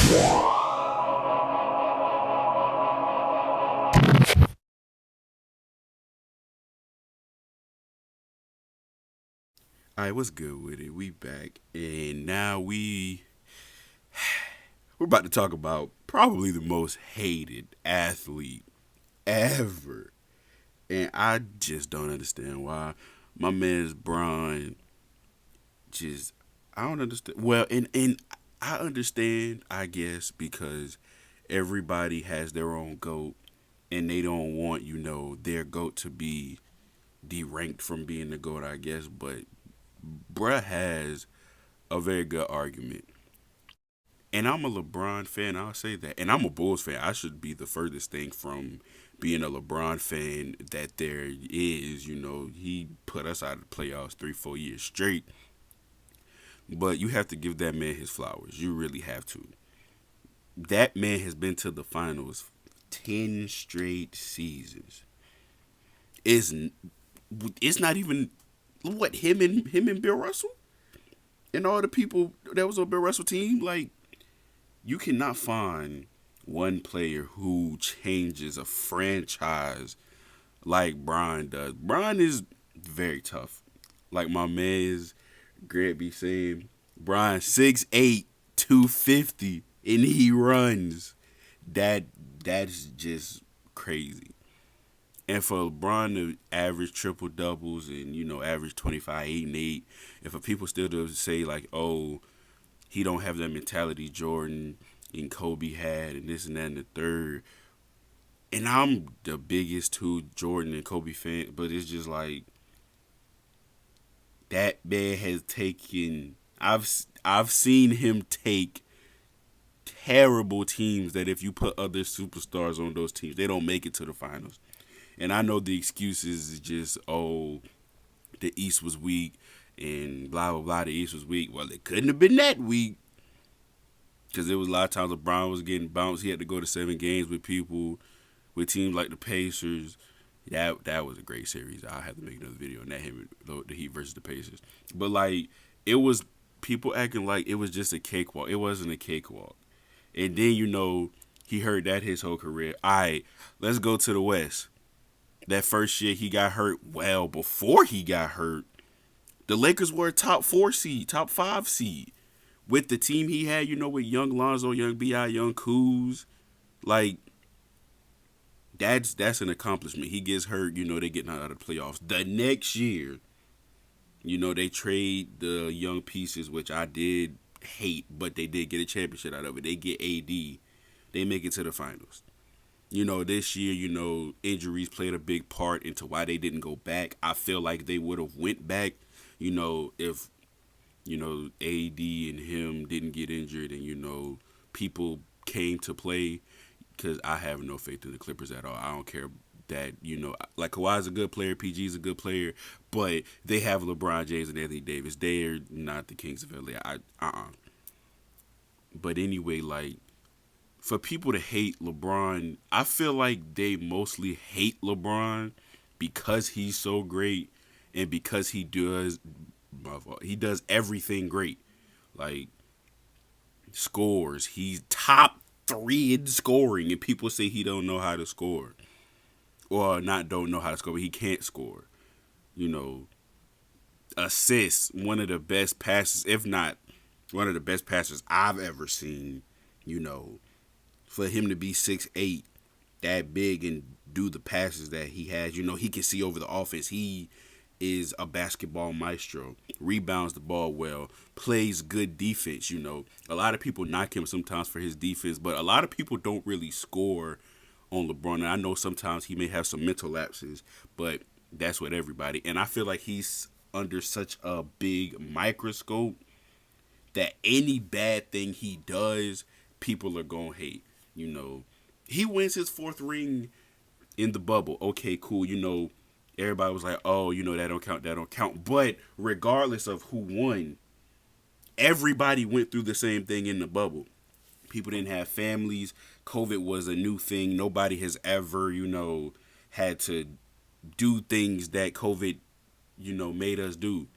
All right, what's good with it? We back, and now we're about to talk about probably the most hated athlete ever, and I just don't understand why my man's Braun just I don't understand. Well, and I understand, I guess, because everybody has their own goat, and they don't want their goat to be deranked from being the goat, I guess, but bruh has a very good argument. And I'm a LeBron fan, I'll say that. And I'm a Bulls fan. I should be the furthest thing from being a LeBron fan that there is. He put us out of the playoffs 3, 4 years straight. But you have to give that man his flowers. You really have to. That man has been to the finals 10 straight seasons. It's, it's not even what him and Bill Russell and all the people that was on Bill Russell team. Like, you cannot find one player who changes a franchise like Brian does. Brian is very tough. Like my man is Grant be saying, Brian 6'8", 250, and he runs. That that's just crazy. And for LeBron to average triple doubles and average 25, 8 and 8, and for people still to say like, oh, he don't have that mentality Jordan and Kobe had and this and that and the third. And I'm the biggest two Jordan and Kobe fan, but it's just like that man has taken. I've seen him take terrible teams that if you put other superstars on those teams, they don't make it to the finals. And I know the excuses is just, oh, the East was weak and blah blah blah. The East was weak. Well, it couldn't have been that weak because there was a lot of times LeBron was getting bounced. He had to go to 7 games with people, with teams like the Pacers. That was a great series. I'll have to make another video on that, him the Heat versus the Pacers. But like, it was people acting like it was just a cakewalk. It wasn't a cakewalk. And then he heard that his whole career. All right, let's go to the West. That first year he got hurt. Well, before he got hurt, the Lakers were a top 4 seed, top 5 seed with the team he had. With young Lonzo, young Bi, young Kuz. Like, that's an accomplishment. He gets hurt. They getting out of the playoffs. The next year, they trade the young pieces, which I did hate, but they did get a championship out of it. They get AD. They make it to the finals. This year, injuries played a big part into why they didn't go back. I feel like they would have went back, if AD and him didn't get injured and people came to play. Because I have no faith in the Clippers at all. I don't care that like Kawhi's a good player, PG's a good player, but they have LeBron James and Anthony Davis. They're not the Kings of LA. But anyway, like, for people to hate LeBron, I feel like they mostly hate LeBron because he's so great and because he does everything great. Like, scores, he's top 3 in scoring, and people say he don't know how to score, or not don't know how to score, but he can't score. You know, Assists, one of the best passes, if not one of the best passers I've ever seen. You know, for him to be 6'8", that big, and do the passes that he has. He can see over the offense. He is a basketball maestro. Rebounds the ball well. Plays good defense. A lot of people knock him sometimes for his defense, but a lot of people don't really score on LeBron. And I know sometimes he may have some mental lapses, but that's with everybody. And I feel like he's under such a big microscope that any bad thing he does, people are gonna hate. You know, he wins his 4th ring in the bubble. Okay, cool. Everybody was like, oh, that don't count, that don't count. But regardless of who won, everybody went through the same thing in the bubble. People didn't have families. COVID was a new thing. Nobody has ever, had to do things that COVID, made us do.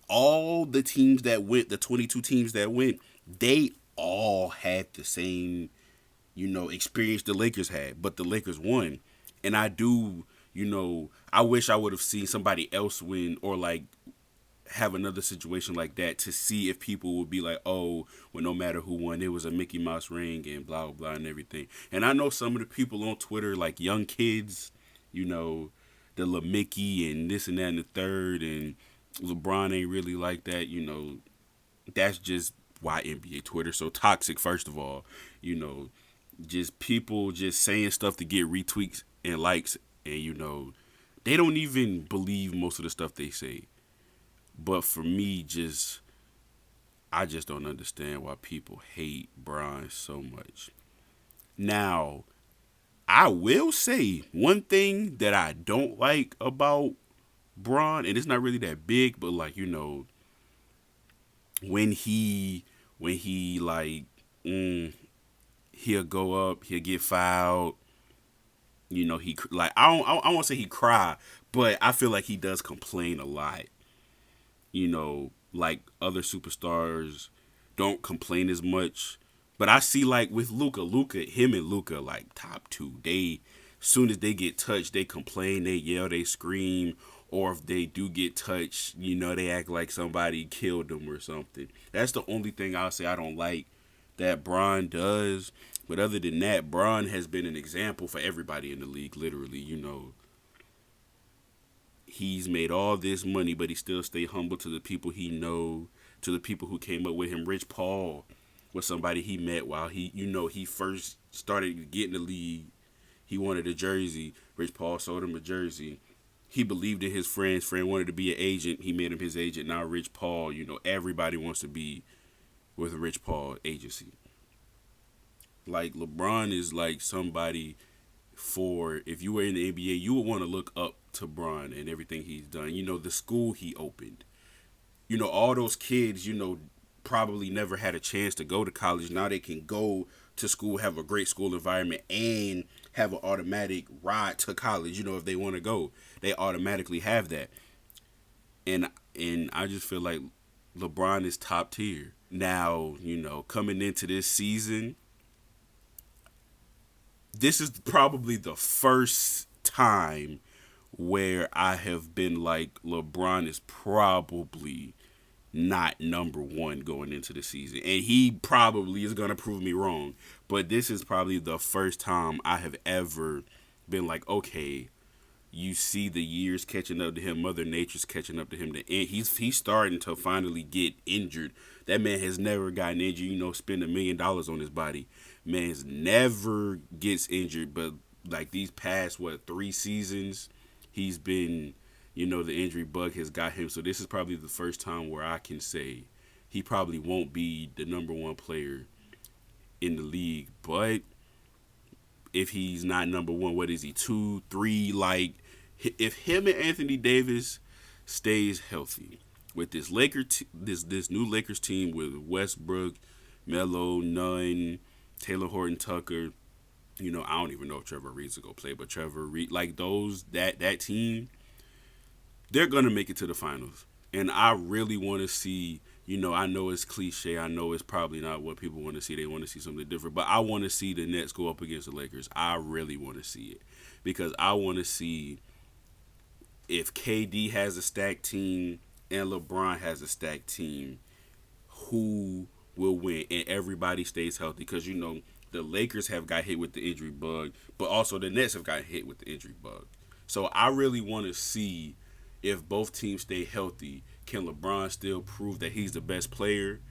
All the teams that went, the 22 teams that went, they all had the same, experience the Lakers had, but the Lakers won. And I do, I wish I would have seen somebody else win or like have another situation like that to see if people would be like, oh, well, no matter who won, it was a Mickey Mouse ring and blah, blah, blah, and everything. And I know some of the people on Twitter, like young kids, you know, the La Mickey and this and that and the third, and LeBron ain't really like that, that's just why NBA Twitter so toxic, first of all, you know, just people just saying stuff to get retweets and likes, and, they don't even believe most of the stuff they say. But for me, I just don't understand why people hate Brian so much. Now, I will say one thing that I don't like about Braun, and it's not really that big, but like when he like he'll go up, he'll get fouled. He like I won't say he cry, but I feel like he does complain a lot. Like other superstars don't complain as much. But I see like with him and Luca like top two. They soon as they get touched, they complain, they yell, they scream, or if they do get touched, they act like somebody killed them or something. That's the only thing I'll say I don't like that Bron does. But other than that, Bron has been an example for everybody in the league, literally, he's made all this money, but he still stay humble to the people he know, to the people who came up with him. Rich Paul was somebody he met while he first started getting the league. He wanted a jersey. Rich Paul sold him a jersey. He believed in his friends. Friend wanted to be an agent. He made him his agent. Now Rich Paul, everybody wants to be with a Rich Paul agency. Like LeBron is like somebody for if you were in the NBA, you would want to look up to Bron and everything he's done. The school he opened. All those kids, probably never had a chance to go to college. Now they can go to school, have a great school environment, and have an automatic ride to college. If they want to go, they automatically have that. And I just feel like LeBron is top tier. Now, coming into this season, this is probably the first time where I have been like LeBron is probably not number one going into the season. And he probably is going to prove me wrong. But this is probably the first time I have ever been like, okay, you see the years catching up to him. Mother Nature's catching up to him. And he's starting to finally get injured. That man has never gotten injured. Spend $1 million on his body. Man's never gets injured. But like these past, 3 seasons, he's been, the injury bug has got him. So this is probably the first time where I can say he probably won't be the number one player in the league. But if he's not number one, what is he? 2, 3? Like, if him and Anthony Davis stays healthy with this this new Lakers team with Westbrook, Melo, Nunn, Taylor Horton Tucker, I don't even know if Trevor Reed's gonna play, but Trevor Reed, like that team, they're gonna make it to the finals. And I really want to see. I know it's cliche. I know it's probably not what people want to see. They want to see something different. But I want to see the Nets go up against the Lakers. I really want to see it. Because I want to see if KD has a stacked team and LeBron has a stacked team, who will win and everybody stays healthy. Because, the Lakers have got hit with the injury bug, but also the Nets have got hit with the injury bug. So I really want to see if both teams stay healthy. Can LeBron still prove that he's the best player?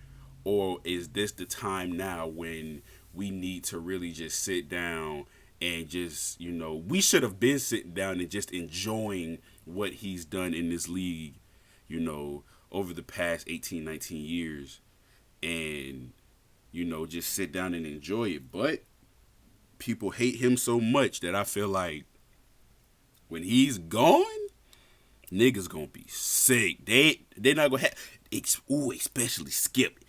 Or is this the time now when we need to really just sit down and just, we should have been sitting down and just enjoying what he's done in this league, over the past 18, 19 years. And, just sit down and enjoy it. But people hate him so much that I feel like when he's gone, niggas gonna be sick. They not gonna have, especially Skip.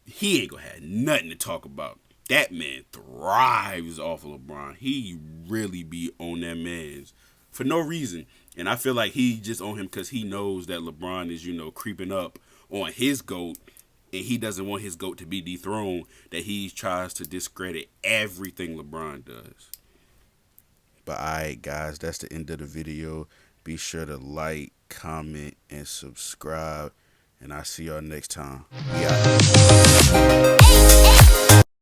He ain't gonna have nothing to talk about. That man thrives off of LeBron. He really be on that man's for no reason. And I feel like he just on him because he knows that LeBron is, creeping up on his GOAT. and he doesn't want his GOAT to be dethroned, that he tries to discredit everything LeBron does. But alright, guys, that's the end of the video. Be sure to like, comment, and subscribe. And I'll see y'all next time. We out.